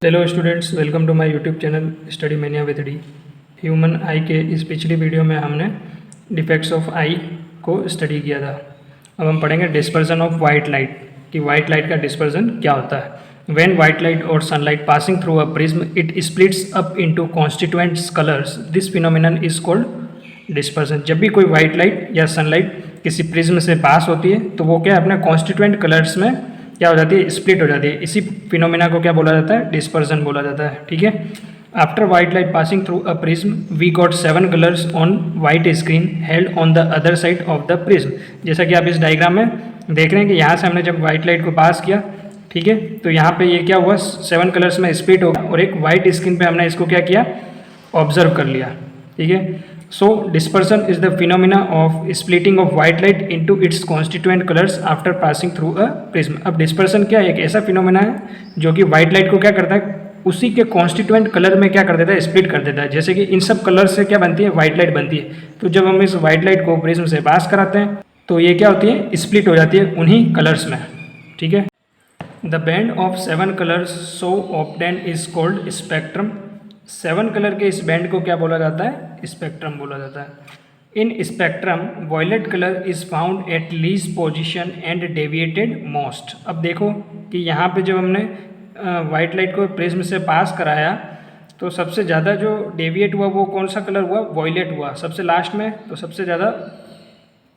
Hello students, welcome to my YouTube channel study mania with D. Human eye के इस पिछली video में हमने डिफेक्ट्स ऑफ आई को स्टडी किया था। अब हम पढ़ेंगे डिस्पर्जन ऑफ वाइट लाइट, कि वाइट लाइट का डिस्पर्जन क्या होता है। व्हेन वाइट लाइट और sunlight passing through a prism it splits up into constituents colours, this phenomenon is called dispersion. जब भी कोई वाइट लाइट या सनलाइट किसी प्रिज्म से पास होती है तो वो क्या अपने कॉन्स्टिट्यूएंट कलर्स में क्या हो जाती है, स्प्लिट हो जाती है। इसी फिनोमिना को क्या बोला जाता है, डिस्पर्जन बोला जाता है। ठीक है। After white light passing through a prism we got 7 colours on white screen held on the other side of the prism. जैसा कि आप इस डायग्राम में देख रहे हैं कि यहाँ से हमने जब वाइट लाइट को पास किया, ठीक है, तो यहाँ पे ये क्या हुआ, 7 कलर्स में स्प्लिट हो गया और एक वाइट स्क्रीन पे हमने इसको क्या किया, ऑब्जर्व कर लिया। ठीक है। So dispersion is the phenomena of splitting of white light into its constituent colors after passing through a prism। अब dispersion क्या है, एक ऐसा फिनोमेना है जो कि white light को क्या करता है, उसी के constituent कलर में क्या कर देता है, स्प्लिट कर देता है। जैसे कि इन सब कलर से क्या बनती है, white light बनती है। तो जब हम इस white light को प्रिज्म से पास कराते हैं तो ये क्या होती है, स्प्लिट हो जाती है उन्हीं कलर्स में। ठीक है। The band of 7 colours so obtain is called spectrum. 7 colour के इस बैंड को क्या बोला जाता है, स्पेक्ट्रम बोला जाता है। In spectrum violet colour is found at least position and deviated most. अब देखो कि यहाँ पे जब हमने वाइट लाइट को प्रिज्म से पास कराया तो सबसे ज़्यादा जो डेविएट हुआ वो कौन सा कलर हुआ, वॉयलेट हुआ सबसे लास्ट में। तो सबसे ज़्यादा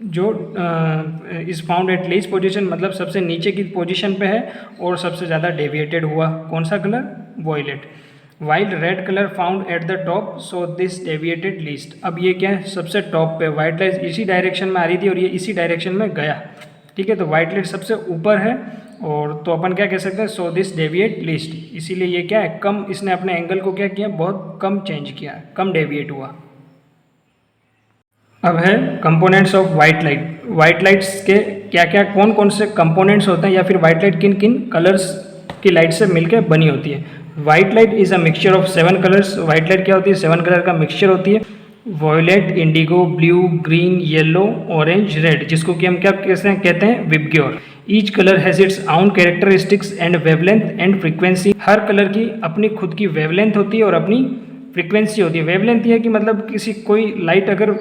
जो is found at least position मतलब सबसे नीचे की पोजीशन पे है और सबसे ज़्यादा डेविएटेड हुआ कौन सा colour, violet. White red colour found at the top so this deviated least. अब ये क्या है, सबसे टॉप पे वाइट लाइट इसी डायरेक्शन में आ रही थी और ये इसी डायरेक्शन में गया। ठीक है। तो वाइट लाइट सबसे ऊपर है और तो अपन क्या कह सकते हैं, सो दिस डेविएट लीस्ट। इसीलिए ये क्या है, कम, इसने अपने एंगल को क्या किया, बहुत कम चेंज किया, कम डेविएट हुआ। अब है components of white light. White lights के क्या क्या, कौन कौन से कंपोनेंट्स होते हैं या फिर वाइट लाइट किन किन कलर्स की लाइट से मिलकर बनी होती है। White light is a mixture of 7 colours. White light क्या होती है, 7 कलर का मिक्सचर होती है। Violet, indigo, blue, green, yellow, orange, red, जिसको कि हम क्या कहते हैं, VIBGYOR. Each colour has its own characteristics and wavelength and frequency. हर कलर की अपनी खुद की वेवलेंथ होती है और अपनी फ्रीक्वेंसी होती है। वेवलेंथ ये है कि मतलब किसी कोई लाइट अगर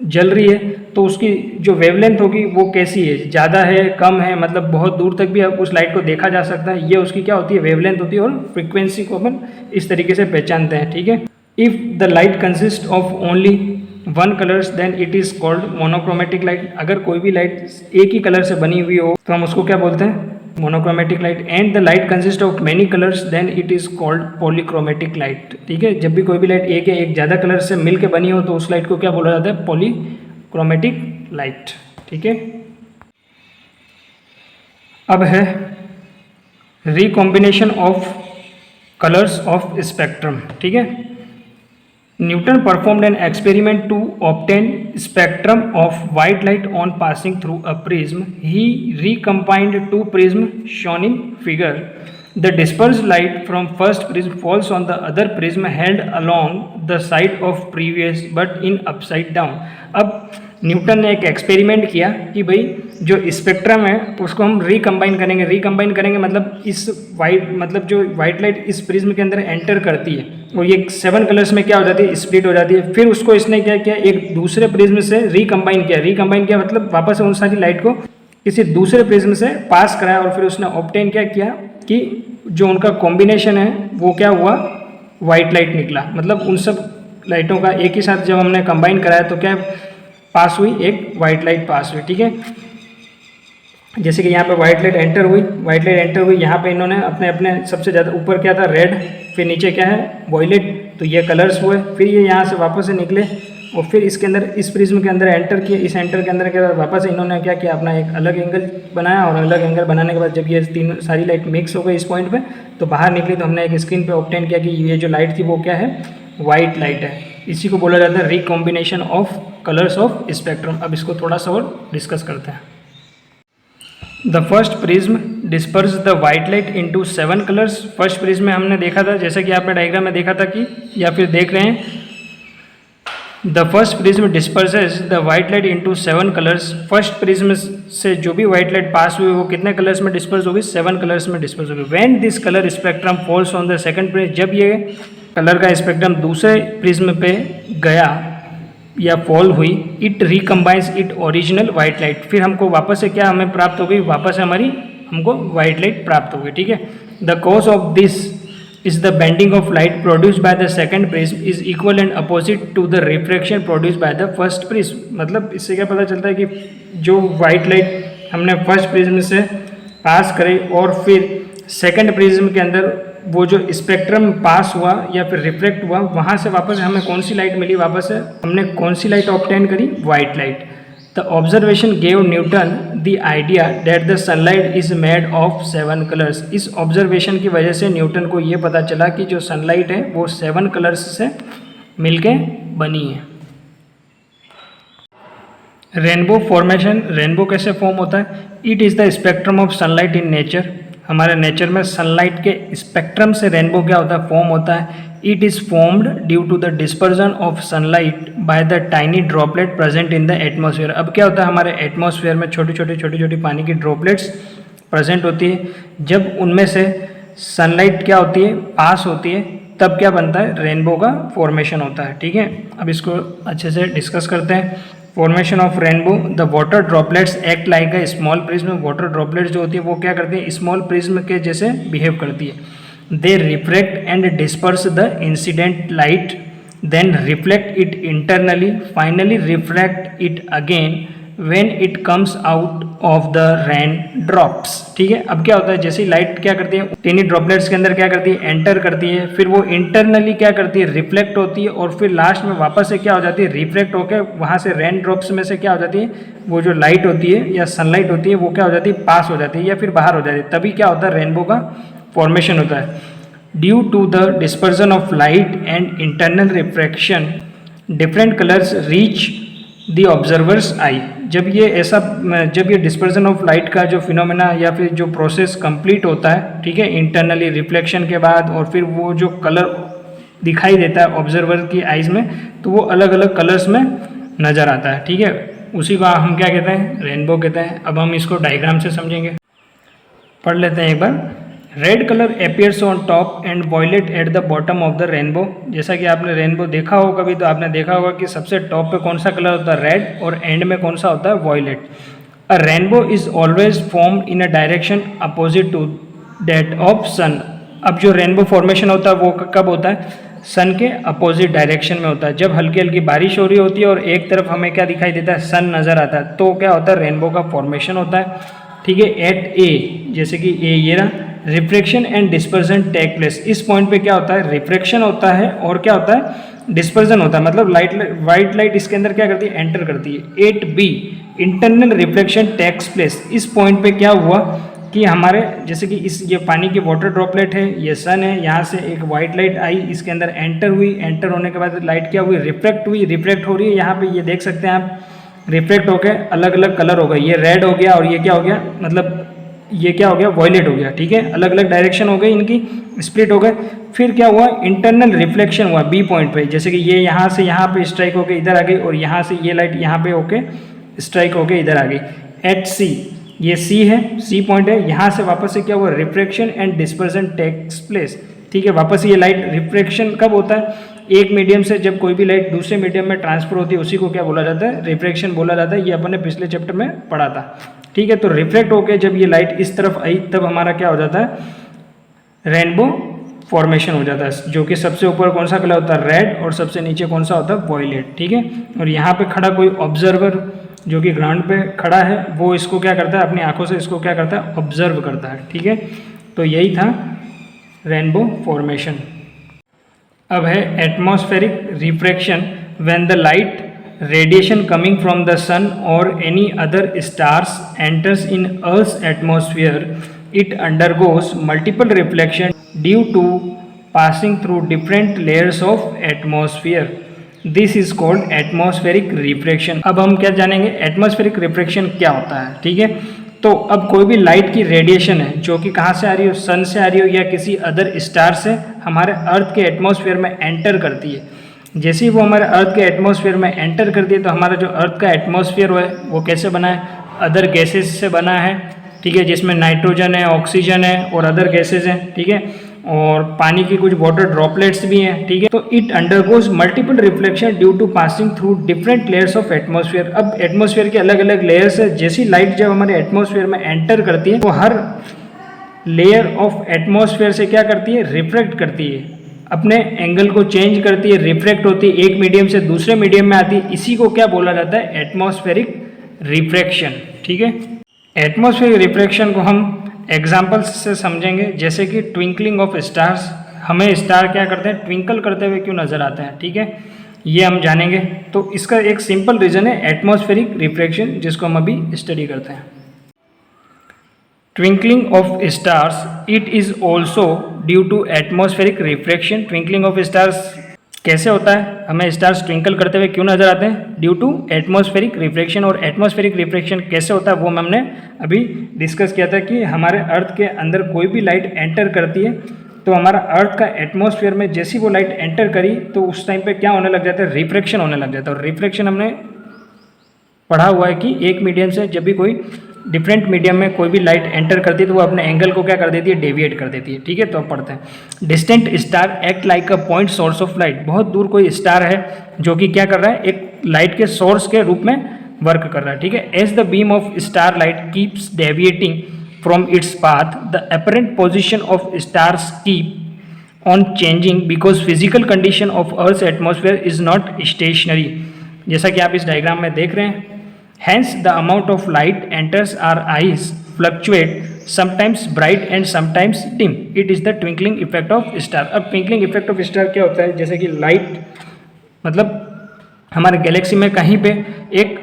जल रही है तो उसकी जो वेवलेंथ होगी वो कैसी है, ज़्यादा है, कम है, मतलब बहुत दूर तक भी उस लाइट को देखा जा सकता है, ये उसकी क्या होती है, वेवलेंथ होती है। और फ्रीक्वेंसी को अपन इस तरीके से पहचानते हैं। ठीक है। If the light consist of only 1 colours then it is called monochromatic light. अगर कोई भी लाइट एक ही कलर से बनी हुई हो तो हम उसको क्या बोलते हैं, monochromatic light. And the light consist of many colours then it is called polychromatic light. ठीक है। जब भी कोई भी लाइट एक या एक ज़्यादा कलर से मिल के बनी हो तो उस लाइट को क्या बोला जाता है, पॉलीक्रोमेटिक लाइट। ठीक है। अब है recombination of colours of spectrum. ठीक है। Newton performed an experiment to obtain spectrum of white light on passing through a prism. He recombined 2 prisms shown in figure. The dispersed light from first prism falls on the other prism held along the side of previous but in upside down. अब Newton ने एक experiment किया कि भाई जो spectrum है उसको हम रिकम्बाइन करेंगे। रिकम्बाइन करेंगे मतलब इस वाइट, मतलब जो वाइट लाइट इस प्रिज्म के अंदर एंटर करती है और ये 7 कलर्स में क्या हो जाती है, स्प्लिट हो जाती है। फिर उसको इसने क्या किया, एक दूसरे प्रिज्म से रिकम्बाइन किया। रिकम्बाइन किया मतलब वापस उन सारी लाइट को किसी दूसरे प्रिज्म से पास कराया और फिर उसने ऑब्टेन क्या किया कि जो उनका कॉम्बिनेशन है वो क्या हुआ, वाइट लाइट निकला। मतलब उन सब लाइटों का एक ही साथ जब हमने कंबाइन कराया तो क्या पास हुई, एक वाइट लाइट पास हुई। ठीक है। जैसे कि यहाँ पे वाइट लाइट एंटर हुई, वाइट लाइट एंटर हुई, यहाँ पे इन्होंने अपने अपने सबसे ज़्यादा ऊपर क्या था, रेड, फिर नीचे क्या है, वॉयलेट, तो ये कलर्स हुए। फिर ये यहाँ से वापस से निकले और फिर इसके अंदर, इस प्रिज्म के अंदर एंटर किए। इस एंटर के अंदर क्या वापस इन्होंने क्या किया, अपना एक अलग एंगल बनाया और अलग एंगल बनाने के बाद जब ये तीन सारी लाइट मिक्स हो गई इस पॉइंट पे तो बाहर निकली, तो हमने एक स्क्रीन पे ऑब्टेन किया कि ये जो लाइट थी वो क्या है, वाइट लाइट है। इसी को बोला जाता है recombination of colours of spectrum. अब इसको थोड़ा सा और डिस्कस करते हैं। The first prism disperse the white light into 7 colours. First prism में हमने देखा था, जैसे कि आपने डायग्राम में देखा था कि, या फिर देख रहे हैं, the first prism डिस्पर्सेस the white light into 7 colours. First prism से जो भी वाइट लाइट पास हुई वो कितने कलर्स में डिस्पर्स होगी? 7 कलर्स में डिस्पर्स होगी। When this colour spectrum falls on the second prism, जब ये कलर का स्पेक्ट्रम दूसरे प्रिज्म पे गया या फॉल हुई, it recombines it original white light. फिर हमको वापस से क्या हमें प्राप्त हो गई? वापस से हमारी हमको वाइट लाइट प्राप्त हो गई। ठीक है। The cause of this is the bending of light produced by the second prism is equal and opposite to the refraction produced by the first prism। मतलब इससे क्या पता चलता है कि जो वाइट लाइट हमने फर्स्ट प्रिज्म से पास करी और फिर सेकंड प्रिज्म के अंदर वो जो स्पेक्ट्रम पास हुआ या फिर रिफ्लेक्ट हुआ, वहाँ से वापस हमें कौन सी लाइट मिली? वापस से हमने कौन सी लाइट ऑब्टेन करी? White light. The observation gave Newton the idea that the sunlight is made of 7 colors। इस ऑब्जर्वेशन की वजह से न्यूटन को ये पता चला कि जो सनलाइट है वो 7 कलर्स से मिलके बनी है। रेनबो फॉर्मेशन, रेनबो कैसे फॉर्म होता है? It is the spectrum of sunlight in nature. हमारे नेचर में सनलाइट के स्पेक्ट्रम से रेनबो क्या होता है? फॉर्म होता है। It is formed due to the dispersion of sunlight by the tiny droplet present in the atmosphere. अब क्या होता है? हमारे एटमॉस्फेयर में छोटी छोटी पानी की ड्रॉपलेट्स प्रेजेंट होती है। जब उनमें से सनलाइट क्या होती है? पास होती है, तब क्या बनता है? रेनबो का फॉर्मेशन होता है। ठीक है। अब इसको अच्छे से डिस्कस करते हैं। Formation of rainbow, the water droplets act like a small prism. Water droplets जो होती है वो क्या करती है? स्मॉल प्रिज्म के जैसे बिहेव करती है। They reflect and disperse the incident light, then reflect it internally, finally reflect it again when it comes out of the rain drops. ठीक है। अब क्या होता है? जैसे लाइट क्या करती है? टीनी ड्रॉपलेट्स के अंदर क्या करती है? एंटर करती है, फिर वो इंटरनली क्या करती है? रिफ्लेक्ट होती है, और फिर लास्ट में वापस से क्या हो जाती है? रिफ्लेक्ट होकर वहाँ से रेन ड्रॉप्स में से क्या हो जाती है? वो जो लाइट होती है या सनलाइट होती है वो क्या हो जाती है? पास हो जाती है या फिर बाहर हो जाती है। तभी क्या होता है? रेनबो का फॉर्मेशन होता है। Due to the dispersion of light and internal refraction, different colours reach the observer's eye. जब ये डिस्पर्जन ऑफ लाइट का जो फिनोमेना या फिर जो प्रोसेस कंप्लीट होता है, ठीक है, इंटरनली रिफ्लेक्शन के बाद, और फिर वो जो कलर दिखाई देता है ऑब्जर्वर की आइज़ में, तो वो अलग अलग कलर्स में नज़र आता है। ठीक है। उसी को हम क्या कहते हैं? रेनबो कहते हैं। अब हम इसको डायग्राम से समझेंगे। पढ़ लेते हैं एक बार। Red colour appears on top and violet at the bottom of the rainbow. जैसा कि आपने रेनबो देखा हो कभी, तो आपने देखा होगा कि सबसे टॉप पे कौन सा कलर होता है? रेड, और एंड में कौन सा होता है? Violet. A rainbow is always formed in a direction opposite to that of sun. अब जो रेनबो फॉर्मेशन होता है वो कब होता है? सन के अपोजिट डायरेक्शन में होता है। जब हल्की हल्की बारिश हो रही होती है और एक तरफ हमें क्या दिखाई देता है? सन नज़र आता है, तो क्या होता है? रेनबो का फॉर्मेशन होता है। ठीक है। एट ए, जैसे कि ए ये रहा, refraction and dispersion take place. इस पॉइंट पे क्या होता है? रिफ्रैक्शन होता है, और क्या होता है? डिस्पर्जन होता है। मतलब वाइट लाइट इसके अंदर क्या करती है? एंटर करती है। 8b, internal reflection takes place. इस पॉइंट पे क्या हुआ कि हमारे जैसे कि ये पानी की वाटर ड्रॉपलेट है, ये सन है, यहाँ से एक वाइट लाइट आई, इसके अंदर एंटर हुई, एंटर होने के बाद लाइट क्या हुई? रिफ्लेक्ट हुई, रिफ्लेक्ट हो रही है। यहाँ पे ये देख सकते हैं आप, रिफ्लेक्ट होकर अलग अलग कलर हो गए। ये रेड हो गया, और ये क्या हो गया? मतलब ये क्या हो गया? वॉयलेट हो गया। ठीक है। अलग अलग डायरेक्शन हो गई, इनकी स्प्लिट हो गए। फिर क्या हुआ? इंटरनल रिफ्लेक्शन हुआ बी पॉइंट पे। जैसे कि ये यहाँ से यहाँ पे स्ट्राइक होके इधर आ गई, और यहाँ से ये लाइट यहाँ पे होके स्ट्राइक होके इधर आ गई। एट सी, ये सी है, सी पॉइंट है। यहाँ से वापस से क्या हुआ? Refraction and dispersion takes place. ठीक है। वापस ये लाइट रिफ्रैक्शन कब होता है? एक मीडियम से जब कोई भी लाइट दूसरे मीडियम में ट्रांसफर होती है, उसी को क्या बोला जाता है? रिफ्रैक्शन बोला जाता है। ये अपन ने पिछले चैप्टर में पढ़ा था। ठीक है। तो रिफ्लेक्ट होके जब ये लाइट इस तरफ आई, तब हमारा क्या हो जाता है? रेनबो फॉर्मेशन हो जाता है। जो कि सबसे ऊपर कौन सा कलर होता है? रेड, और सबसे नीचे कौन सा होता है? वॉयलेट। ठीक है। और यहाँ पे खड़ा कोई ऑब्जर्वर जो कि ग्राउंड पे खड़ा है, वो इसको क्या करता है? अपनी आंखों से इसको क्या करता है? ऑब्जर्व करता है। ठीक है। तो यही था रेनबो फॉर्मेशन। अब है atmospheric refraction. When the light radiation coming from the sun or any other stars enters in Earth's atmosphere, it undergoes multiple reflection due to passing through different layers of atmosphere. This is called atmospheric refraction. अब हम क्या जानेंगे? Atmospheric refraction क्या होता है। ठीक है। तो अब कोई भी लाइट की रेडिएशन है जो कि कहाँ से आ रही हो? सन से आ रही हो या किसी अदर स्टार से, हमारे अर्थ के एटमॉस्फेयर में एंटर करती है। जैसे ही वो हमारे अर्थ के एटमॉस्फेयर में एंटर करती है तो हमारा जो अर्थ का एटमॉस्फेयर है वो कैसे बना है, अदर गैसेस से बना है, ठीक है, जिसमें नाइट्रोजन है, ऑक्सीजन है और अदर गैसेज हैं, ठीक है, और पानी की कुछ वाटर ड्रॉपलेट्स भी हैं, ठीक है। तो it undergoes multiple reflection due to passing through different layers of atmosphere. अब एटमॉस्फेयर के अलग अलग लेयर्स है, जैसी लाइट जब हमारे एटमॉस्फेयर में एंटर करती है तो हर लेयर ऑफ एटमॉस्फेयर से क्या करती है, रिफ्लेक्ट करती है, अपने एंगल को चेंज करती है, रिफ्लेक्ट होती है, एक मीडियम से दूसरे मीडियम में आती है। इसी को क्या बोला जाता है, एटमॉस्फेरिक रिफ्रैक्शन, ठीक है। एटमॉस्फेरिक रिफ्रैक्शन को हम एग्जांपल्स से समझेंगे, जैसे कि ट्विंकलिंग ऑफ स्टार्स। हमें स्टार क्या करते हैं, ट्विंकल करते हुए क्यों नजर आते हैं, ठीक है, ये हम जानेंगे। तो इसका एक सिंपल रीजन है एटमॉस्फेरिक रिफ्रैक्शन, जिसको हम अभी स्टडी करते हैं। Twinkling of stars, it is also due to atmospheric refraction. Twinkling of stars कैसे होता है, हमें स्टार्स ट्विंकल करते हुए क्यों नजर आते हैं, ड्यू टू एटमॉस्फेरिक रिफ्रैक्शन। और एटमॉस्फेरिक रिफ्रैक्शन कैसे होता है वो हमने अभी डिस्कस किया था कि हमारे अर्थ के अंदर कोई भी लाइट एंटर करती है तो हमारा अर्थ का एटमॉस्फेयर में जैसी वो लाइट एंटर करी तो उस टाइम पे क्या होने लग जाता है, रिफ्रैक्शन होने लग जाता है। और रिफ्रैक्शन हमने पढ़ा हुआ है कि एक मीडियम से जब भी कोई डिफरेंट मीडियम में कोई भी लाइट एंटर करती है तो वो अपने एंगल को क्या कर देती है, डेविएट कर देती है, ठीक है। तो अब पढ़ते हैं। Distant star act like a point source of light. बहुत दूर कोई स्टार है जो कि क्या कर रहा है, एक लाइट के सोर्स के रूप में वर्क कर रहा है, ठीक है। As the beam of star light keeps deviating from its path, the apparent position of stars keep on changing because physical condition of earth atmosphere is not stationary. जैसा कि आप इस डायग्राम में देख रहे हैं, hence the amount of light enters our eyes fluctuate, sometimes bright and sometimes dim. It is the twinkling effect of star. अब twinkling effect of star क्या होता है, जैसे कि लाइट मतलब हमारे गैलेक्सी में कहीं पे एक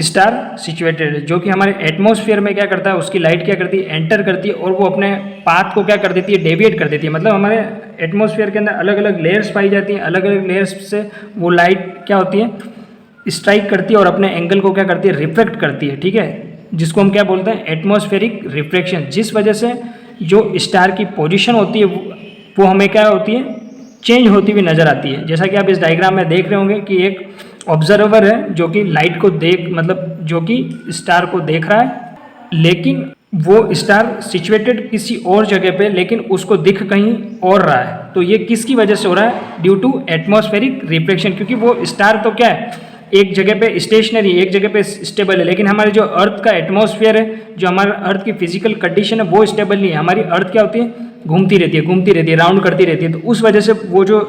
स्टार सिचुएटेड है जो कि हमारे एटमॉस्फेयर में क्या करता है, उसकी लाइट क्या करती है, एंटर करती है और वो अपने पाथ को क्या कर देती है, डेविएट कर देती है। मतलब हमारे एटमॉस्फेयर के अंदर अलग अलग लेयर्स पाई जाती हैं, अलग अलग लेयर्स से वो लाइट क्या होती है, स्ट्राइक करती है और अपने एंगल को क्या करती है, रिफ्लेक्ट करती है, ठीक है, जिसको हम क्या बोलते हैं, एटमॉस्फेरिक रिफ्रैक्शन। जिस वजह से जो स्टार की पोजीशन होती है वो हमें क्या होती है, चेंज होती हुई नजर आती है। जैसा कि आप इस डायग्राम में देख रहे होंगे कि एक ऑब्जर्वर है जो कि लाइट को मतलब जो कि स्टार को देख रहा है, लेकिन वो स्टार सिचुएटेड किसी और जगह पे, लेकिन उसको दिख कहीं और रहा है। तो ये किसकी वजह से हो रहा है, ड्यू टू एटमॉस्फेरिक रिफ्रैक्शन। क्योंकि वो स्टार तो क्या है, एक जगह पे स्टेशनरी, एक जगह पे स्टेबल है, लेकिन हमारे जो अर्थ का एटमॉस्फेयर है, जो हमारा अर्थ की फिजिकल कंडीशन है, वो स्टेबल नहीं है। हमारी अर्थ क्या होती है, घूमती रहती है, राउंड करती रहती है। तो उस वजह से वो जो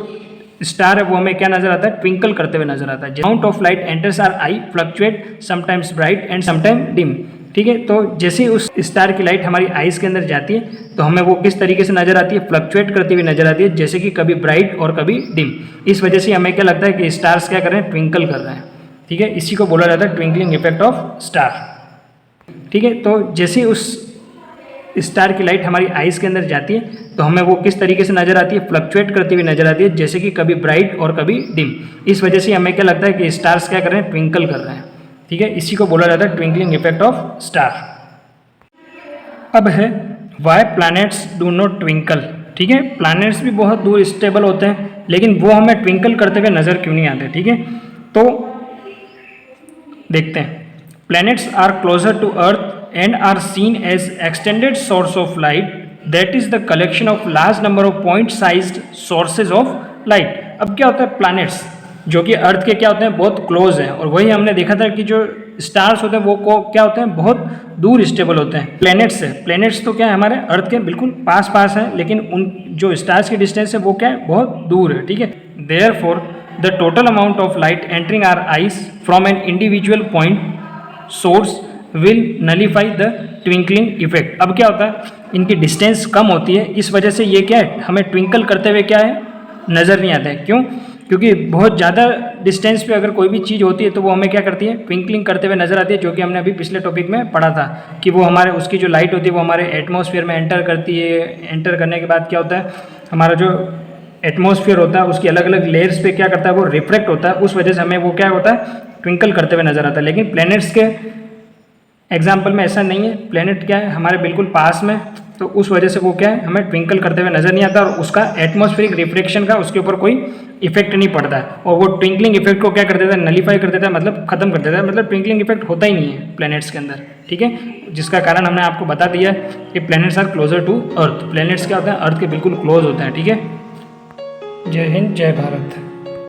स्टार है वो हमें क्या नजर आता है, ट्विंकल करते हुए नजर आता है। Amount of light enters are I fluctuate, sometimes bright and sometime dim, ठीक है। तो जैसे ही उस स्टार की लाइट हमारी आइज के अंदर जाती है तो हमें वो किस तरीके से नजर आती है, फ्लक्चुएट करती हुई नजर आती है, जैसे कि कभी ब्राइट और कभी डिम। इस वजह से हमें क्या लगता है कि स्टार्स क्या कर रहे हैं, ट्विंकल कर रहे हैं, ठीक है। इसी को बोला जाता है ट्विंकलिंग इफेक्ट ऑफ स्टार, ठीक है। तो जैसे उस स्टार की लाइट हमारी आइज के अंदर जाती है तो हमें वो किस तरीके से नजर आती है, फ्लक्चुएट करती हुई नजर आती है, जैसे कि कभी ब्राइट और कभी डिम। इस वजह से हमें क्या लगता है कि स्टार्स क्या कर रहे हैं, ट्विंकल कर रहे हैं, ठीक है। इसी को बोला जाता है ट्विंकलिंग इफेक्ट ऑफ स्टार। अब है why planets do not twinkle, ठीक है। प्लैनेट्स भी बहुत दूर स्टेबल होते हैं, लेकिन वो हमें ट्विंकल करते हुए नजर क्यों नहीं आते, ठीक है। तो देखते हैं। Planets are closer to earth and are seen as extended source of light, that is the collection of large number of point sized sources of light. अब क्या होता है, प्लैनेट्स जो कि अर्थ के क्या होते हैं, बहुत क्लोज हैं, और वही हमने देखा था कि जो स्टार्स होते हैं वो क्या होते हैं, बहुत दूर स्टेबल होते हैं। प्लैनेट्स है, प्लैनेट्स तो क्या है, हमारे अर्थ के बिल्कुल पास पास है, लेकिन उन जो स्टार्स की डिस्टेंस है वो क्या है, बहुत दूर है, ठीक है। Therefore the total amount of light entering our eyes from an individual point source will nullify the twinkling effect। अब क्या होता है, इनकी डिस्टेंस कम होती है, इस वजह से ये क्या है, हमें ट्विंकल करते हुए क्या है, नज़र नहीं आता है। क्यों, क्योंकि बहुत ज़्यादा डिस्टेंस पे अगर कोई भी चीज़ होती है तो वो हमें क्या करती है, ट्विंकलिंग करते हुए नजर आती है, जो कि हमने अभी पिछले टॉपिक में पढ़ा था कि वो हमारे उसकी जो लाइट होती है वो हमारे एटमॉस्फेयर में एंटर करती है। एंटर करने के बाद क्या होता है, हमारा जो एटमॉस्फेयर होता है उसकी अलग अलग लेयर्स पे क्या करता है, वो रिफ्लेक्ट होता है, उस वजह से हमें वो क्या होता है, ट्विंकल करते हुए नजर आता है। लेकिन प्लैनेट्स के एग्जाम्पल में ऐसा नहीं है। प्लैनेट क्या है, हमारे बिल्कुल पास में तो उस वजह से वो क्या है, हमें ट्विंकल करते हुए नज़र नहीं आता और उसका एटमॉस्फेरिक रिफ्लेक्शन का उसके ऊपर कोई इफेक्ट नहीं पड़ता है। और वो ट्विंकलिंग इफेक्ट को क्या कर देता है, नलीफाई कर देता है, मतलब खत्म कर देता है, मतलब ट्विंकलिंग इफेक्ट होता ही नहीं है प्लैनेट्स के अंदर। ठीक है, जिसका कारण हमने आपको बता दिया कि planets are closer to earth. Planets क्या होता है, अर्थ के बिल्कुल क्लोज होता है। ठीक है, जय हिंद, जय भारत।